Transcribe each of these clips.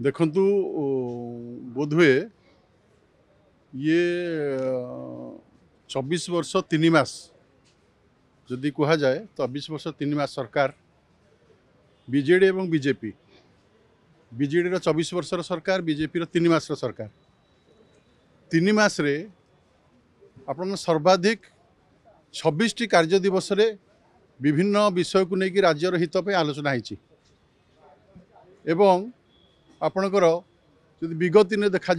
देखंतु बोधहुए ये 24 वर्ष 3 मास जदि कहा जाए तो 24 वर्ष 3 मास सरकार बीजेडी एवं बीजेपी बीजेडी 24 वर्षर सरकार बीजेपी 3 मास सरकार 3 मास रे आपण सर्वाधिक 26 टी कार्य दिवस रे विभिन्न विषय को लेकिन राज्यर हित पे आलोचना होती एवं आपणकर जदि विगत ने देखा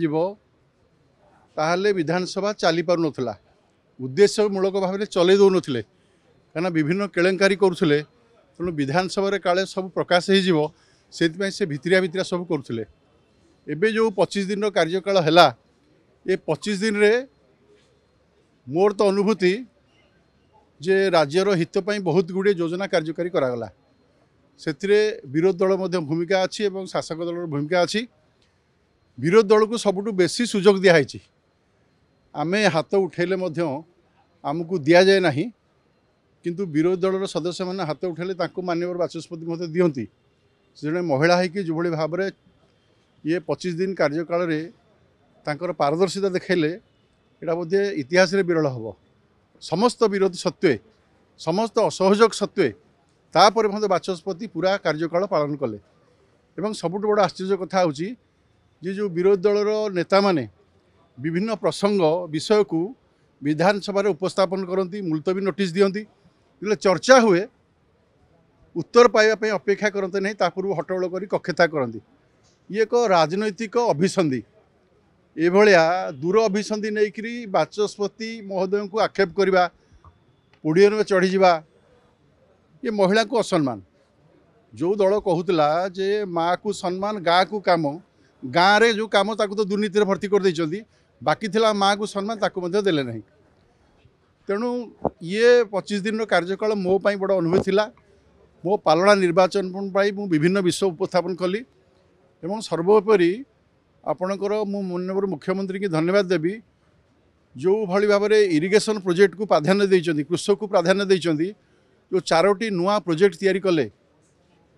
ताहले विधानसभा चली पार नथला उद्देश्यमूलक भाव में चलै दौ नथिले कना विभिन्न केलेंकारी करुले तेणु विधानसभा काले सब प्रकाश हो से भितरिया भितरिया सब करुले एबे जो 25 दिन कार्यकाल है ये 25 दिन रे मोर तो अनुभूति जे राज्यर हित पई बहुत गुड़े योजना कार्यकारी करागला से विरोध दल भूमिका अच्छी और शासक दल भूमिका अच्छी विरोध दल को सबुठु बेसी सुजोग दिखाई आमे हाथ उठेले आमको दि जाए ना किंतु विरोध दल सदस्य मैंने हाथ उठेले माननीय बाचस्पति दिखती से जड़े महिला होगी जो भाव में ये 25 दिन कार्यकाल तांकर पारदर्शिता देखले यहाँ बोधे इतिहास विरल हम समस्त विरोध सत्वे समस्त असहयोग सत्वे तापर बाचस्पति पूरा कार्यकाल पालन कले एवं सबुठ बड़ आश्चर्य कथा होची जे जो विरोधी दलर नेता माने विभिन्न प्रसंग विषय को विधानसभा उपस्थापन करती मुलतवी नोटिस दियंती चर्चा हुए उत्तर पाइबा अपेक्षा करते नहीं पूर्व हट्टगोल कर कक्षता करती ये एक राजनैतिक अभिसंधि एभलिया दूर अभिसंधि नहीं बाचस्पति महोदय को आक्षेप करवा पोडियम में चढ़ीजा ये महिला को असम्मान जो दल कहूला जे माँ को सम्मान गाँ को काम गाँव रे जो काम ताकू तो दुर्नीति भर्ती कर देइछंती बाकी थिला माँ को सम्मान ताकू मध्य देले नहीं तेणु ये 25 दिन कार्यकाल मो पाई बड़ अनुभूति थिला मो पालना निर्वाचन पाई मु विभिन्न विषय उपस्थापन कली एवं सर्वोपरि आपणकर मु माननीय मुख्यमंत्री की धन्यवाद देवी जो भली भाव में इरिगेशन प्रोजेक्ट को प्राधान्य देइछंती कृषक को प्राधान्य देइछंती जो 4टी नुआ प्रोजेक्ट तैयारी कले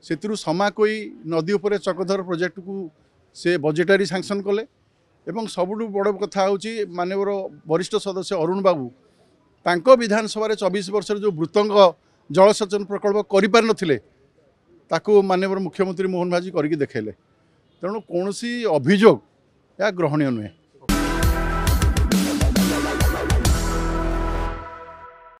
से समाकोई नदी उपर चक्रधर प्रोजेक्ट को से बजेटरी सैंक्शन कले एवं सबुठु बड़ कथा होची माननीय वरिष्ठ सदस्य अरुण बाबू तांको विधानसभा 24 वर्ष जो मृतंग जलसेचन प्रकल्प करिपार नथिले ताकू माननीय मुख्यमंत्री मोहन भाजी करके देखेले तेणु कौन अभियोग या ग्रहणीय नुहे।